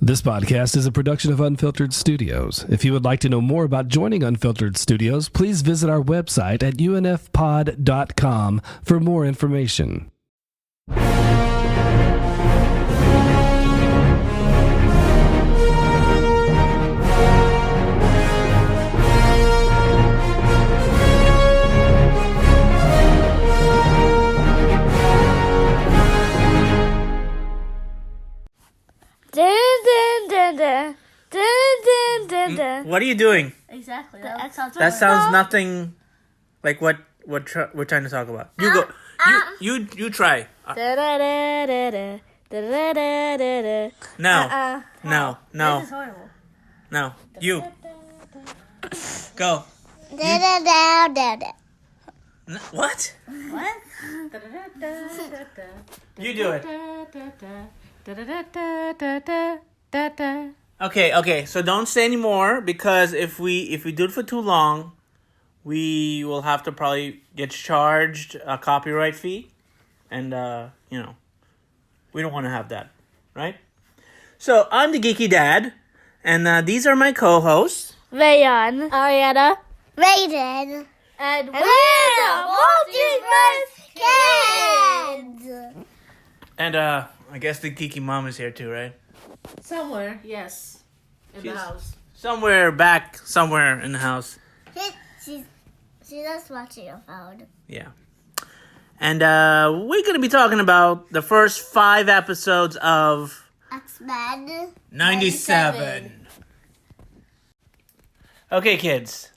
This podcast is a production of Unfiltered Studios. If you would like to know more about joining Unfiltered Studios, please visit our website at unfpod.com for more information. What are you doing? Exactly. That sounds nothing like what we're trying to talk about. You go. You try. No. No. This is horrible. No. You. Go. What? What? You do it. Okay. So don't say any more because if we do it for too long, we will have to probably get charged a copyright fee, and we don't want to have that, right? So I'm the Geeky Dad, and these are my co-hosts, Rayan, Ariana, Raiden, and we're the Multiverse Kids! and I guess the Geeky Mom is here too, right? Somewhere, yes. In the house. Somewhere in the house. She's just watching your phone. Yeah. And we're going to be talking about the first 5 episodes of X-Men 97. Okay, kids.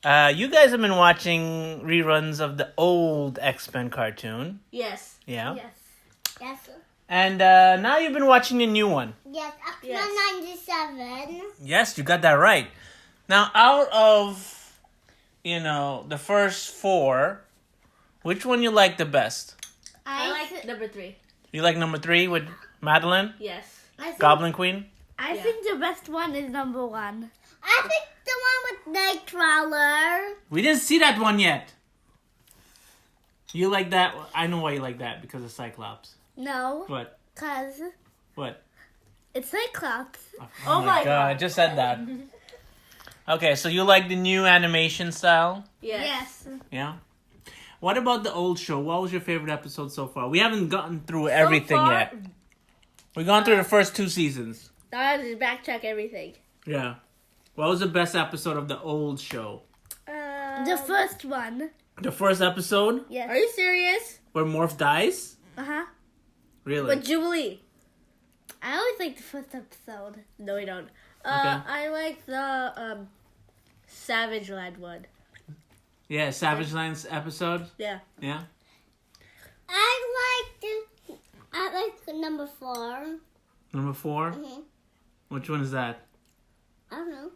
You guys have been watching reruns of the old X-Men cartoon. Yes. Yeah. Yes. And now you've been watching the new one. Yes, X-Men 97. Yes, you got that right. Now, out of, the first 4, which one you like the best? I like it. Number 3. You like number 3 with Madeline? Yes. Goblin Queen? I think the best one is number 1. I think the one with Nightcrawler. We didn't see that one yet. You like that? I know why you like that, because of Cyclops. No. What? Because What? it's Cyclops. Oh my god, I just said that. Okay, so you like the new animation style? Yes. Yeah? What about the old show? What was your favorite episode so far? We haven't gotten through everything yet. We've gone through the first 2 seasons. Now I have to backtrack everything. Yeah. What was the best episode of the old show? The first one. The first episode? Yes. Are you serious? Where Morph dies? Uh-huh. Really? But Jubilee. I always like the first episode. No, we don't. I like the Savage Land one. Yeah, Savage Lands episode? Yeah. Yeah? I like number 4. Number 4? Mm-hmm. Which one is that? I don't know.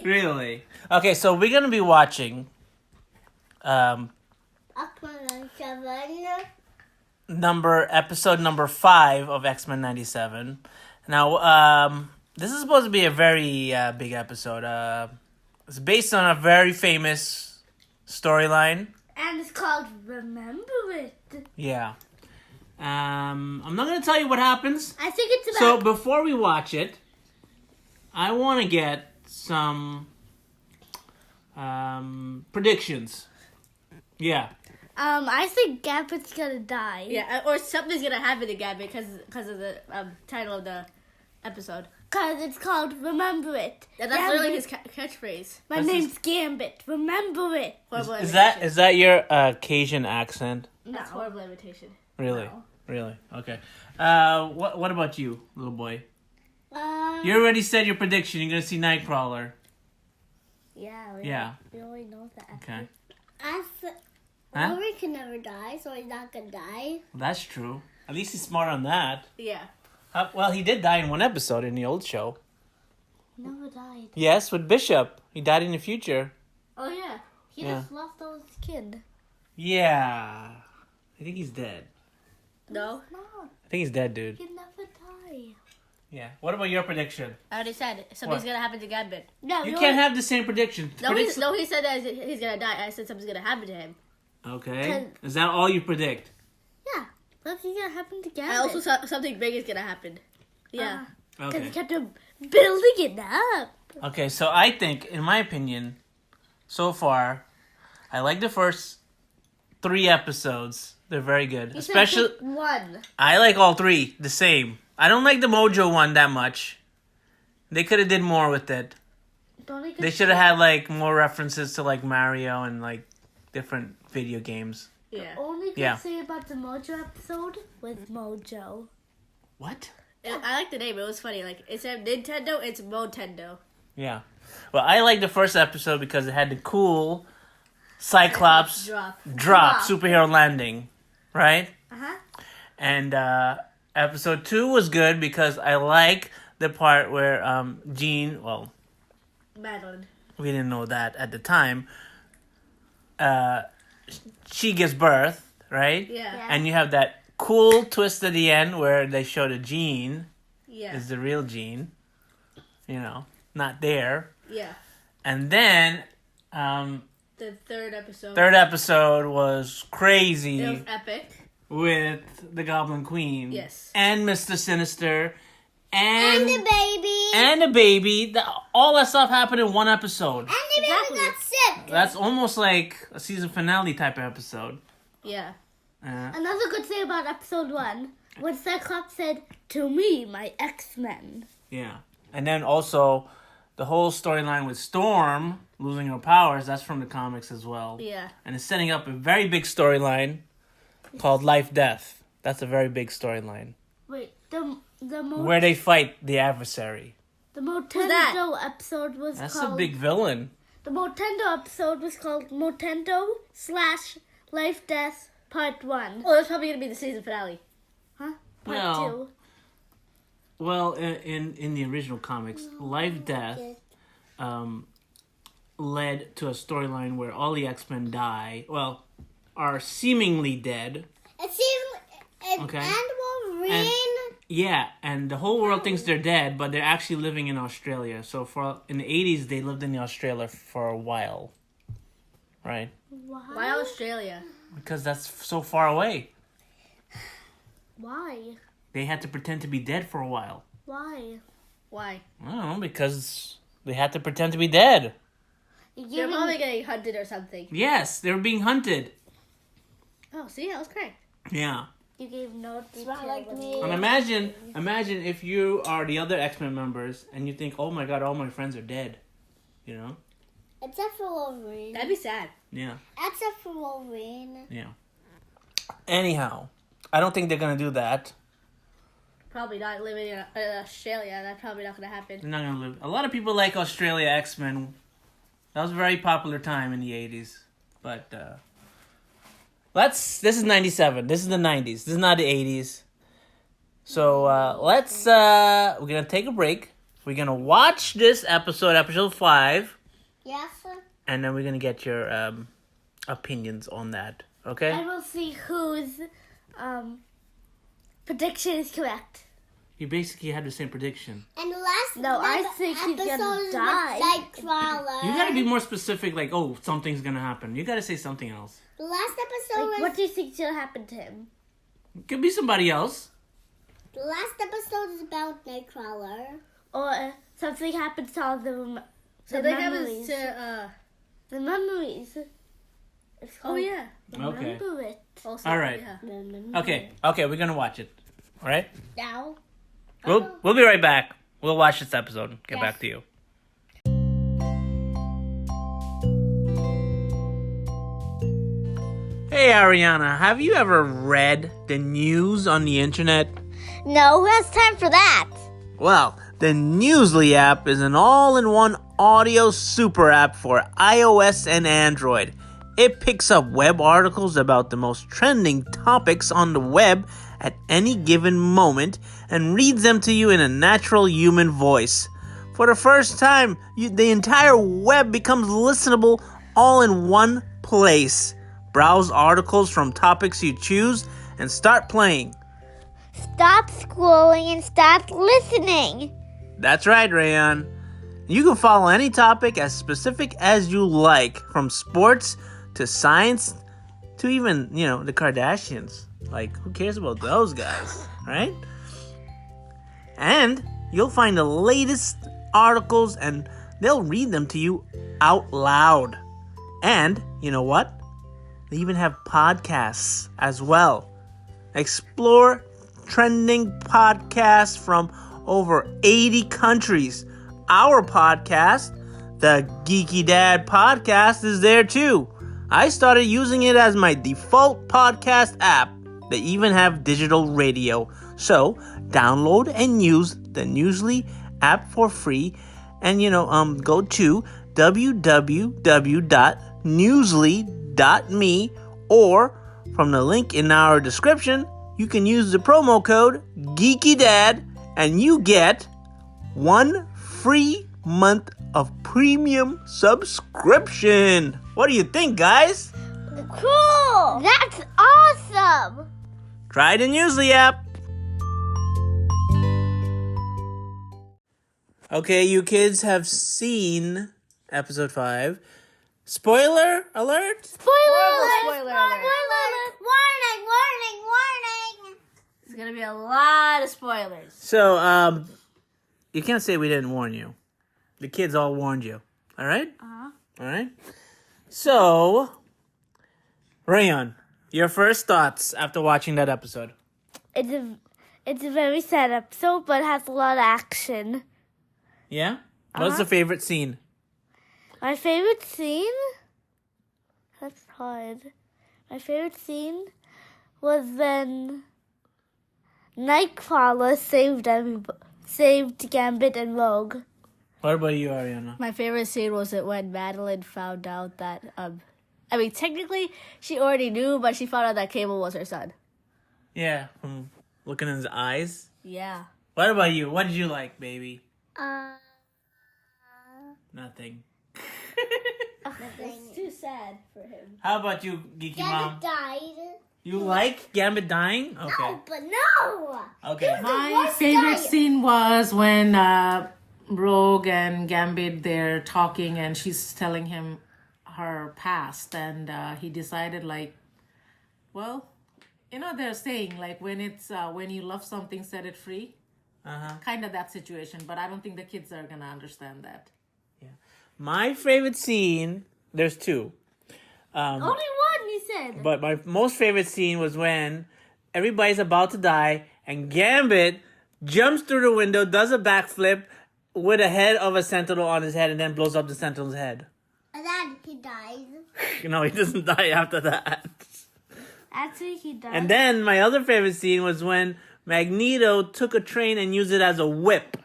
Really? Okay, so we're going to be watching X-Men 97. episode number 5 of X-Men 97. Now, this is supposed to be a very big episode. It's based on a very famous storyline. And it's called Remember It. Yeah. I'm not going to tell you what happens. I think it's So about... before we watch it, I want to get some predictions. Yeah. I think Gambit's gonna die. Yeah, or something's gonna happen to Gambit because of the title of the episode. Because it's called Remember It. Yeah, that's literally his catchphrase. My name's Gambit. Remember it. Horrible imitation. Is that your Cajun accent? No. That's horrible imitation. Really? No. Really? Okay. What about you, little boy? You already said your prediction. You're gonna see Nightcrawler. Yeah. We already know that. Okay. Wolverine can never die, so he's not gonna die. Well, that's true. At least he's smart on that. Yeah. Well, he did die in one episode in the old show. Never died. Yes, with Bishop. He died in the future. Oh yeah. He just lost all his kid. Yeah. I think he's dead. No. I think he's dead, dude. He never died. Yeah. What about your prediction? I already said something's gonna happen to Gambit. No, You can't have the same prediction. No, he said that he's gonna die. I said something's gonna happen to him. Okay. Is that all you predict? Yeah. Nothing's gonna happen to Gavin. And also, something big is gonna happen. Yeah. Because Okay. he kept building it up. Okay, so I think, in my opinion, so far, I like the first 3 episodes. They're very good. Especially, one. I like all 3 the same. I don't like the Mojo one that much. They could have did more with it. They should have had like more references to like Mario and like different video games. Yeah. Only good Yeah. say about the Mojo episode was Mojo. What? I like the name. It was funny. Like, instead of Nintendo, it's Motendo. Yeah. Well, I like the first episode because it had the cool Cyclops drop superhero landing, right? Uh-huh. And episode 2 was good because I like the part where Jean, well, Madeline. we didn't know that at the time, she gives birth, right? Yeah. And you have that cool twist at the end where they show the Jean Yeah. is the real Jean, you know, not there. Yeah. And then The third episode. third episode was crazy It was epic. with the Goblin Queen. Yes. And Mr. Sinister. And the baby. And the baby. All that stuff happened in one episode. And the Exactly. baby got sick. That's almost like a season finale type of episode. Yeah. Another good thing about episode 1 was Cyclops said, "To me, my X-Men." Yeah. And then also the whole storyline with Storm losing her powers, that's from the comics as well. Yeah. And it's setting up a very big storyline called Life Death. That's a very big storyline. Wait, the Where they fight the adversary. Motendo episode was That's called... a big villain. The Motendo episode was called Motendo/Life Death Part 1. Oh, that's probably gonna be the season finale. Part Well, 2. Well, in the original comics, Life Death led to a storyline where all the X-Men die. Well, are seemingly dead. Okay. And Wolverine. And- Yeah, and the whole world thinks they're dead, but they're actually living in Australia. So in the 80s, they lived in Australia for a while. Right? Why Australia? Because that's so far away. Why? They had to pretend to be dead for a while. Why? Why? I don't know, because they had to pretend to be dead. They're probably getting hunted or something. Yes, they were being hunted. Oh, see, I was correct. Yeah. You gave no detail. not like me. And imagine if you are the other X-Men members and you think, oh my god, all my friends are dead. You know? Except for Wolverine. That'd be sad. Yeah. Except for Wolverine. Yeah. Anyhow, I don't think they're going to do that. Probably not living in Australia. That's probably not gonna happen. They're not going to live. A lot of people like Australia X-Men. That was a very popular time in the 80s. But, this is 97. This is the 90s. This is not the 80s. So, we're going to take a break. We're going to watch this episode 5. Yes, sir. And then we're going to get your opinions on that. Okay? And we'll see whose prediction is correct. You basically had the same prediction. And the last I think he's gonna episode is die. with Nightcrawler. You got to be more specific, like, oh, something's going to happen. You got to say something else. The last episode Like, was what do you think should happen to him? Could be somebody else. the last episode is about Nightcrawler. Or something happens to all So they have us memories. to. The memories. It's Oh called yeah. Okay. Remember it. Also, All right. Yeah. Okay, we're going to watch it. All right? Now. We'll be right back. We'll watch this episode and get back to you. Hey Ariana, have you ever read the news on the internet? No, who has time for that? Well, the Newsly app is an all-in-one audio super app for iOS and Android. It picks up web articles about the most trending topics on the web at any given moment and reads them to you in a natural human voice. For the first time, the entire web becomes listenable all in one place. Browse articles from topics you choose and start playing. Stop scrolling and start listening. That's right, Rayan. You can follow any topic as specific as you like, from sports to science to even, the Kardashians. Like, who cares about those guys, right? And you'll find the latest articles and they'll read them to you out loud. And you know what? They even have podcasts as well. Explore trending podcasts from over 80 countries. Our podcast, the Geeky Dad podcast, is there too. I started using it as my default podcast app. They even have digital radio. So download and use the Newsly app for free. And go to www.newsly.me, or from the link in our description, you can use the promo code GeekyDad and you get 1 free month of premium subscription. What do you think, guys? Cool! That's awesome! Try the Newsly app. Okay, you kids have seen episode 5. Spoiler alert! Spoiler alert! Warning! There's gonna be a lot of spoilers. So, you can't say we didn't warn you. The kids all warned you. All right? Uh-huh. All right? So, Rayon, your first thoughts after watching that episode? It's a very sad episode, but has a lot of action. Yeah? What's the favorite scene? My favorite scene? That's hard. My favorite scene was when Nightcrawler saved Gambit and Rogue. What about you, Ariana? My favorite scene was it when Madeline found out that, technically she already knew, but she found out that Cable was her son. Yeah, from looking in his eyes. Yeah. What about you? What did you like, baby? Nothing. It's too sad for him. How about you, Geeky Mom? Died. You like Gambit dying? Okay. No, but no! Okay. My favorite scene was when Rogue and Gambit, they're talking and she's telling him her past, and he decided, like, well, they're saying, like, when you love something, set it free. Kind of that situation, but I don't think the kids are gonna understand that. Yeah. My favorite scene, there's two. Only one, you said. But my most favorite scene was when everybody's about to die and Gambit jumps through the window, does a backflip with a head of a sentinel on his head, and then blows up the sentinel's head. And then he dies. No, he doesn't die after that. Actually, he does. And then my other favorite scene was when Magneto took a train and used it as a whip.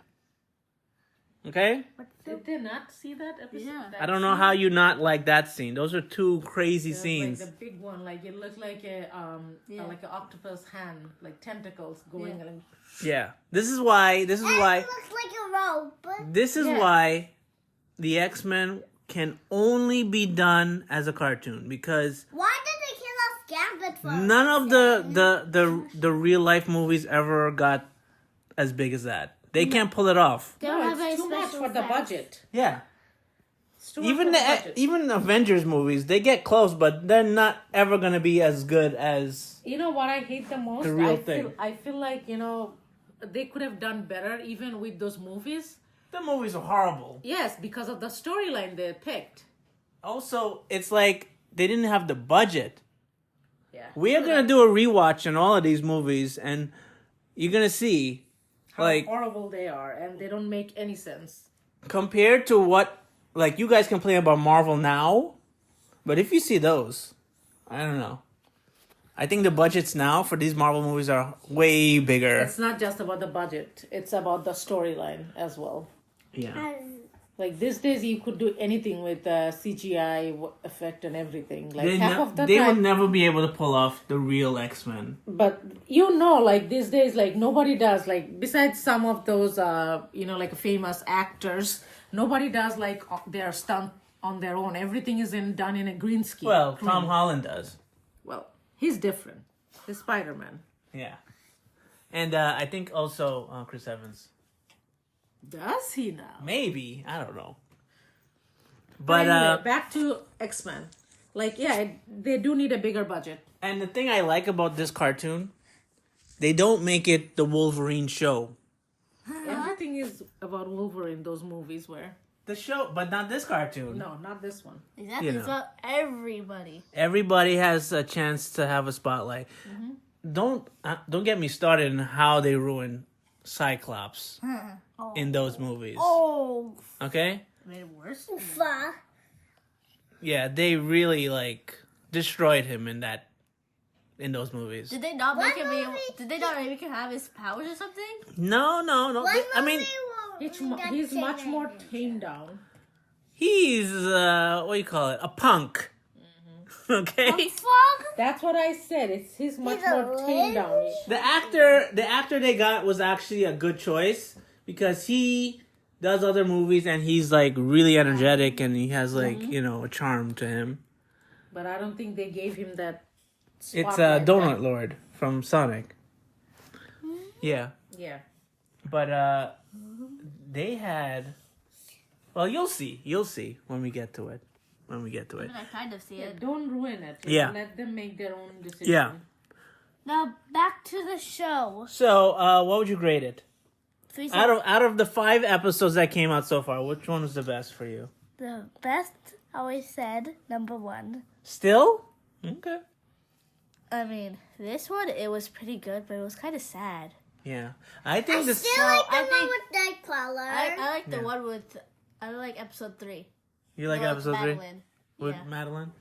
Okay? Did they not see that episode? Yeah. I don't know how you not like that scene. Those are two crazy scenes. Like the big one, like it looked like like an octopus hand, like tentacles going. Yeah. Yeah. This is why. It looks like a rope. This is why the X-Men can only be done as a cartoon, because Why did they kill off Gambit for? none of the real life movies ever got as big as that. They can't pull it off. They don't have any It's too much special for the effects. budget. Yeah. It's too much Even for the budget. even Avengers movies, they get close, but they're not ever gonna be as good as. You know what I hate the most? The real thing. I feel like, they could have done better even with those movies. The movies are horrible. Yes, because of the storyline they picked. Also, it's like they didn't have the budget. Yeah. We are gonna do a rewatch on all of these movies, and you're gonna see, How like, horrible they are, and they don't make any sense. compared to what, like, you guys complain about Marvel now, but if you see those, I don't know. I think the budgets now for these Marvel movies are way bigger. It's not just about the budget; it's about the storyline as well. Yeah. Like these days, you could do anything with CGI effect and everything. Like They, half of the they time, would never be able to pull off the real X-Men. but like these days, like nobody does. Like besides some of those, like famous actors, nobody does like their stunt on their own. Everything is done in a green screen. Well, Tom Holland does. Well, he's different. He's Spider-Man. Yeah. And I think also Chris Evans. Does he now? Maybe. I don't know. But Anyway, back to X-Men. Like, yeah, they do need a bigger budget. And the thing I like about this cartoon, they don't make it the Wolverine show. Everything is about Wolverine, those movies were. The show, but not this cartoon. No, not this one. Exactly. You know. It's about everybody. Everybody has a chance to have a spotlight. Don't get me started on how they ruin Cyclops in those movies. Oh, Okay? Made it worse. fuck. Yeah, they really destroyed him in those movies. Did they not make him? movie? Did they not make him have his powers or something? No. I mean, He's much more tamed down. he's what do you call it? A punk. Okay? Fuck. That's what I said. He's much more tamed down. The actor they got was actually a good choice because he does other movies and he's really energetic and he has a charm to him. But I don't think they gave him that. It's spotlight Donut Lord from Sonic. Yeah. Yeah. But they had. Well, you'll see when we get to it. I kind of see it. Don't ruin it. Yeah. Let them make their own decision. Yeah. Now back to the show. So, what would you grade it? 3 Out of the 5 episodes that came out so far, which one was the best for you? The best, always said, number 1. Still? Okay. I mean, this one it was pretty good, but it was kind of sad. Yeah. I think this. Still like the I one think- with Nightcrawler. I like the Yeah. one with. I like episode 3. You like The one with episode 3? Madeline. With Yeah. Madeline?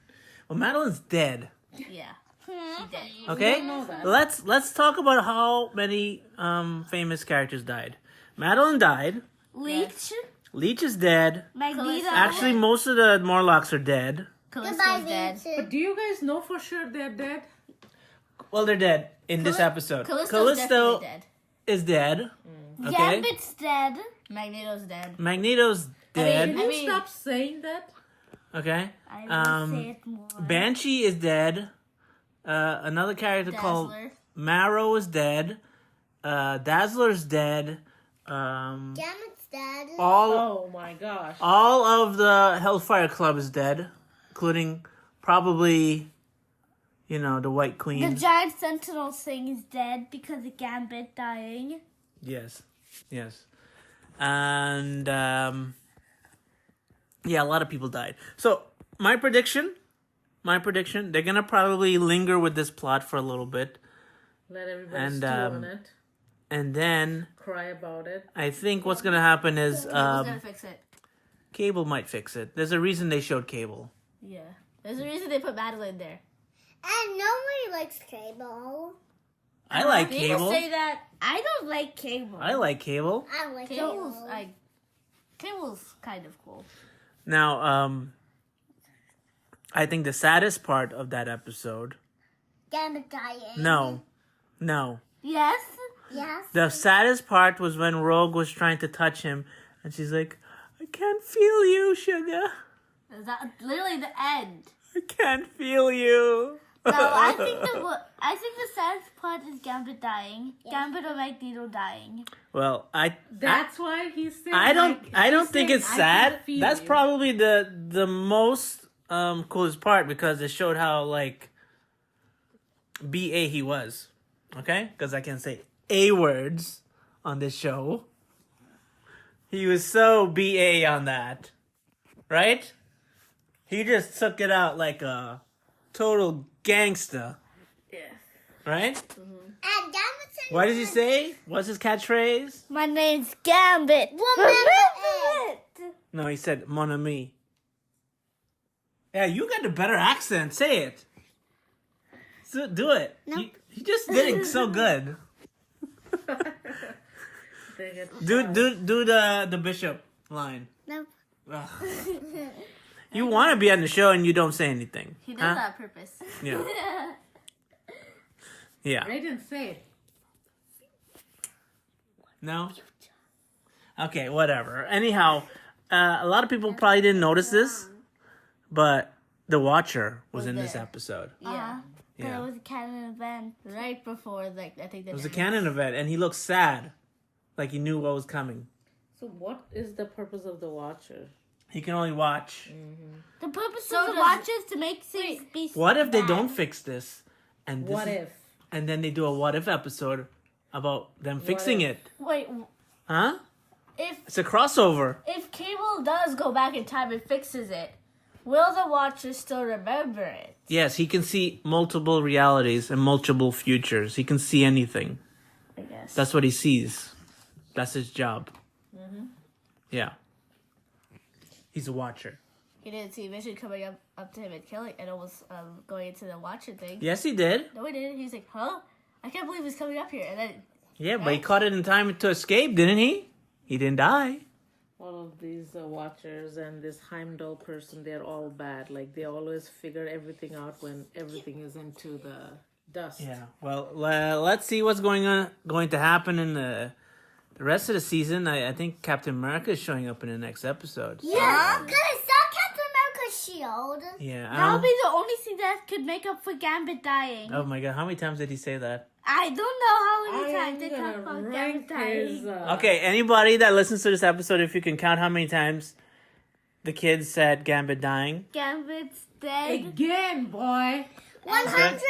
Well, Madeline's dead. Yeah. She did. Okay? know that. Let's talk about how many famous characters died. Madeline died. Leech, Leech is dead. Magneto. Actually, most of the Morlocks are dead. Callisto's Goodbye, dead. Vincent. But do you guys know for sure they're dead? Well, they're dead in this episode. Callisto's definitely dead. is dead. Okay? Gambit's dead. Magneto's dead. Magneto's dead. Can you stop saying that? Okay. I will say it more. Banshee is dead. Another character called Dazzler. Marrow is dead. Dazzler's dead. Gamut's dead. All Oh my gosh. all of the Hellfire Club is dead, including probably, the White The Queen. giant sentinel thing is dead because of Gambit dying. Yes. And yeah, a lot of people died. So my prediction, they're gonna probably linger with this plot for a little bit, Let everybody And, stew on it. and then Cry about it. I think what's gonna happen is Who's gonna fix it? Cable might fix it. There's a reason they showed Cable. Yeah. There's a reason they put Madeline there. And nobody likes Cable. I like People Cable. say that I don't like Cable. I like Cable. I like Cable's Cable. Cable's kind of cool. Now, I think the saddest part of that episode. Gambit dying. No. Yes. Yes. The saddest part was when Rogue was trying to touch him, and she's like, "I can't feel you, sugar. Is that literally the end? I can't feel you." No, I think the saddest part is Gambit dying. Gambit or Magneto dying. Well, That's why he said. I don't he's think saying, it's "I sad. can feel That's you." probably the most coolest part because it showed how BA he was. Okay? Because I can say A words on this show. He was so BA on that. Right? He just took it out like a total gangster. Yeah. Right? And Gambit said What did he say? What's his catchphrase? My name's Gambit. Remember it. No, he said mon ami. Yeah, you got the better accent. Say it. So, do it. No. You just did it so good. Do the bishop line. Nope. Ugh. You want to be on the show and you don't say anything. He does huh? that on purpose. Yeah. Yeah. I didn't say it. No? Okay, whatever. Anyhow, a lot of people probably didn't notice this, but the Watcher was in this there. episode. Yeah. But Yeah. it was a canon event. Right before, I think It was a canon event, and he looked sad. Like he knew what was coming. So what is the purpose of the Watcher? He can only watch. The purpose So of the does- watch is to make things be What if they bad. don't fix this? And What if? And then they do a what if episode about them fixing it. Wait, Huh? if It's a crossover. if Cable does go back in time and fixes it, will the Watchers still remember it? Yes, he can see multiple realities and multiple futures. He can see anything. I guess. That's what he sees. That's his job. Yeah. He's a watcher. He didn't see Vision coming up to him and killing and almost going into the Watcher thing. Yes, he did. No, he didn't. He's like, huh? I can't believe he's coming up here. And then Yeah, but he caught it in time to escape, didn't he? He didn't die. All of these Watchers and this Heimdall person, they're all bad. Like, they always figure everything out when everything is into the dust. Yeah. Well, let's see what's going to happen in the rest of the season. I think Captain America is showing up in the next episode. Yeah, because I saw Captain America's shield. Yeah. that'll be the only thing that could make up for Gambit dying. Oh my God! How many times did he say that? I don't know how many times they talk about Gambit dying. Okay, anybody that listens to this episode, if you can count how many times the kids said Gambit dying. Gambit's dead. Again, boy. 100,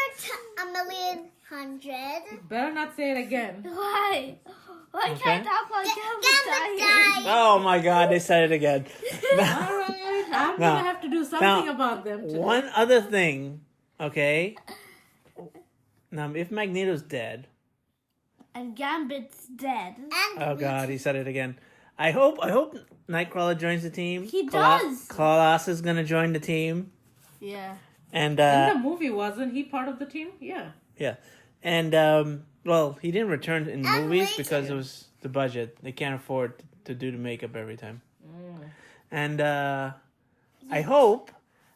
a million, 100. Better not say it again. Why? Why Okay. can't I talk about Gambit Gambit dying? died. Oh my God! They said it again. All right. I'm Now- going to have to do something about them today. One other thing, okay. Now, if Magneto's dead, And Gambit's dead. And oh God, he said it again. I hope Nightcrawler joins the team. He does. Colossus is gonna join the team, Yeah. and In the movie, wasn't he part of the team? Yeah. yeah, and well, he didn't return in And movies later. because it was the budget. They can't afford to do the makeup every time. And I hope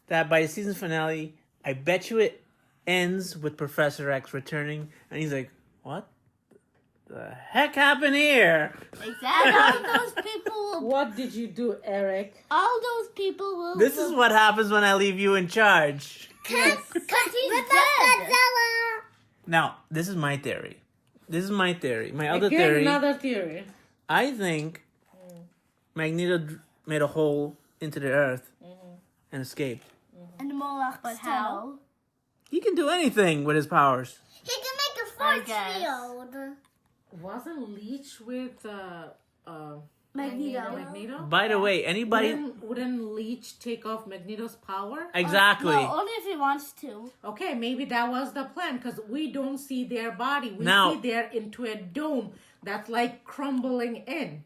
that by the season finale, I bet you it ends with Professor X returning, and he's like, "What the heck happened here?" Exactly. All those people will. What did you do, Eric? All those people will. This is what happens when I leave you in charge. Because he's with dead. Godzilla. Now, this is my theory. My other Again, theory. another theory. I think Magneto made a hole into the earth and escaped. And the Moloch. But how? He can do anything with his powers. He can make a I force guess. field. Wasn't Leech with Magneto. Magneto? By the way, anybody Wouldn't Leech take off Magneto's power? exactly. No, only if he wants to. Okay, maybe that was the plan because we don't see their body. We Now- see they're into a dome that's like crumbling in.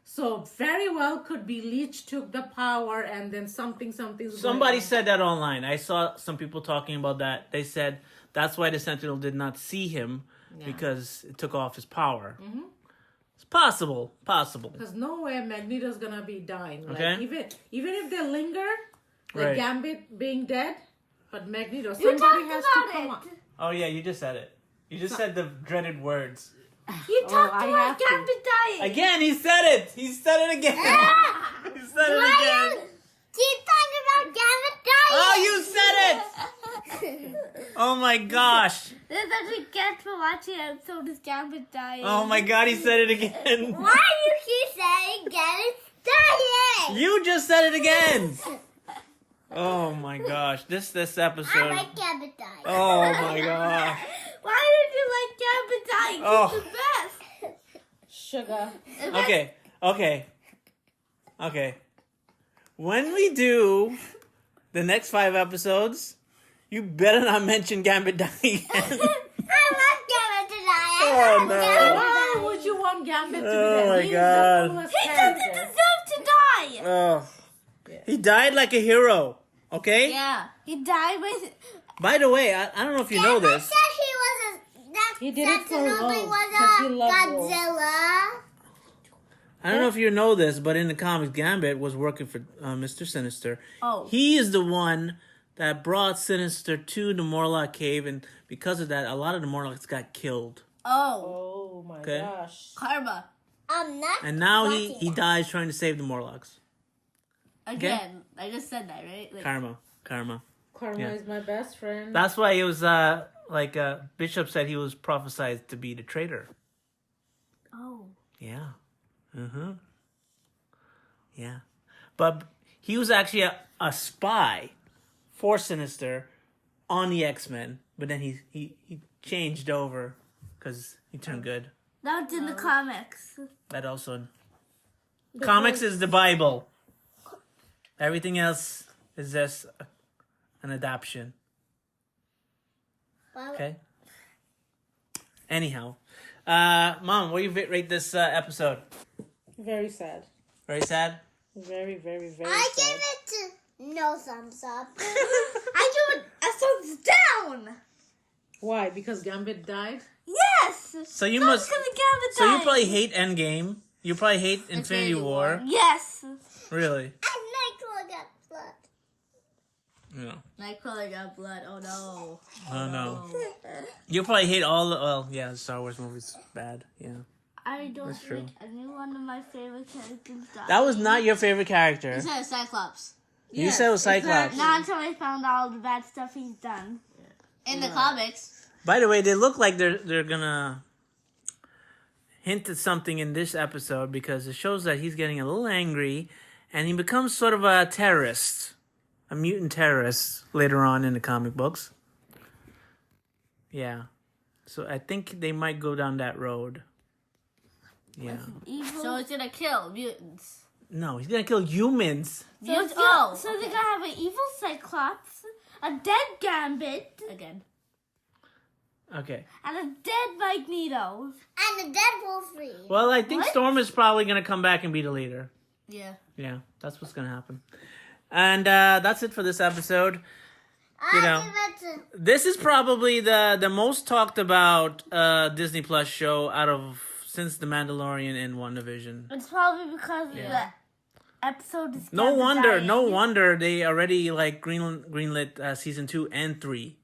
So very well could be Leech took the power and then something's Somebody said that online. I saw some people talking about that. They said that's why the Sentinel did not see him because it took off his power. It's possible. Because no way Magneto's gonna be dying. Like, Okay. even if they linger, like Right. Gambit being dead, but Magneto, You somebody talked has to about come it. up. Oh yeah, you just said it. You just said the dreaded words. You talked I about have to. Gambit dying. Again, he said it. He said it again. He said it again. Keep talking about Gambit dying. Oh, you said it. Oh my gosh. That's what you get for watching an episode of Gambit dying. Oh my God, he said it again. Why do you keep saying Gambit dying? You just said it again. Oh my gosh, this I episode. like Gambit dying. Oh my gosh. Why did you like Gambit dying? Oh. He's the best. Sugar. Okay. When we do the next 5 episodes, you better not mention Gambit dying again. I love Gambit to die. Oh, no. Why would you want Gambit to be Oh, dead? my He's God. the coolest He doesn't character. deserve to die. Oh. He died like a hero, okay? Yeah, he died with. By the way, I don't know if you know Gambit this. said he was a... That He did it for Sentinel Rose, was 'cause he a loved Rose. Godzilla. I don't know if you know this, but in the comics, Gambit was working for Mr. Sinister. Oh. He is the one that brought Sinister to the Morlock cave, and because of that, a lot of the Morlocks got killed. Oh, Oh my Okay. gosh. karma I'm not... And now he lucky. dies trying to save the Morlocks. again. I just said that, right? Like, Karma. Karma Yeah. is my best friend. That's why it was Bishop said he was prophesied to be the traitor. oh, Yeah. Yeah. But he was actually a spy for Sinister on the X-Men but then he changed over because he turned good. That's in the comics. That also. Comics is the Bible. Everything else is just an adaptation. Okay. Anyhow, Mom, what do you rate this episode? Very sad. Very sad. Very, very, very. I sad. give it to no thumbs up. I give it a thumbs down. Why? Because Gambit died? Yes. So you Thumbs must. gonna Gambit So you die. probably hate Endgame. You probably hate Infinity War. Yes. Really? And Nightcrawler got blood. Yeah. Nightcrawler got blood. Oh no. Oh no. You probably hate all. Well, yeah, the Star Wars movies bad. Yeah. I don't That's true. think any one of my favorite characters died. That was not your favorite character. You said Cyclops. You said it was Cyclops. Not until I found all the bad stuff he's done. In the comics. By the way, they look like they're gonna hint at something in this episode because it shows that he's getting a little angry, and he becomes sort of a terrorist, a mutant terrorist later on in the comic books. Yeah, so I think they might go down that road. Yeah. Evil. So it's gonna kill mutants. No, he's gonna kill humans. So, so they're gonna have an evil Cyclops, a dead Gambit, Again. Okay. and a dead Magneto. And a dead Wolverine. Well, I think What? Storm is probably gonna come back and be the leader. Yeah. Yeah, that's what's gonna happen. And that's it for this episode. You know. I give it to This is probably the most talked about Disney Plus show out of since The Mandalorian and WandaVision. It's probably because Yeah. the episode is No Gambit wonder, dying. no wonder they already like greenlit season 2 and 3.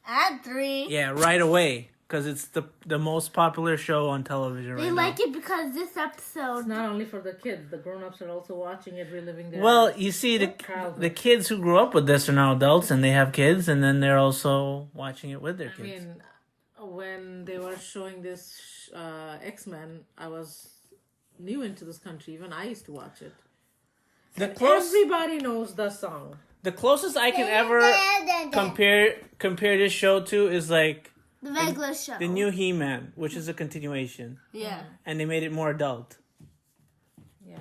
And 3. Yeah, right away because it's the most popular show on television right They now. like it because this episode. It's not only for the kids. The grown-ups are also watching it, reliving their... Well, you see, childhood. the kids who grew up with this are now adults and they have kids, and then they're also watching it with their I kids. mean, when they were showing this X-Men, I was new into this country. Even I used to watch it. Everybody knows the song. The closest I can ever compare this show to is like The regular show. the new He-Man, which is a continuation, Yeah. and they made it more adult. Yeah.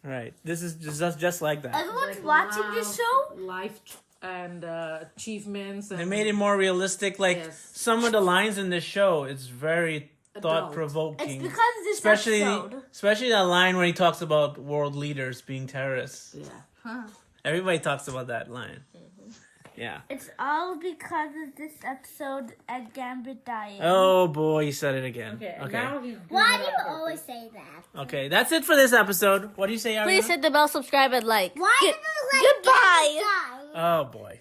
Right. This is just like that. Everyone's Like watching this show. Life and achievements. And They made it more realistic. Like Yes. some of the lines in this show, it's very It's thought-provoking. because of this episode. Especially that line where he talks about world leaders being terrorists. Yeah. Everybody talks about that line. Yeah. It's all because of this episode and Gambit dying. Oh boy, you said it again. Okay. Okay. Now he's Why doing do it you on always purpose. say that? Okay, that's it for this episode. What do you say, Ariana? Please hit the bell, subscribe, and like. Why do you let Goodbye. Gambit die? Oh boy.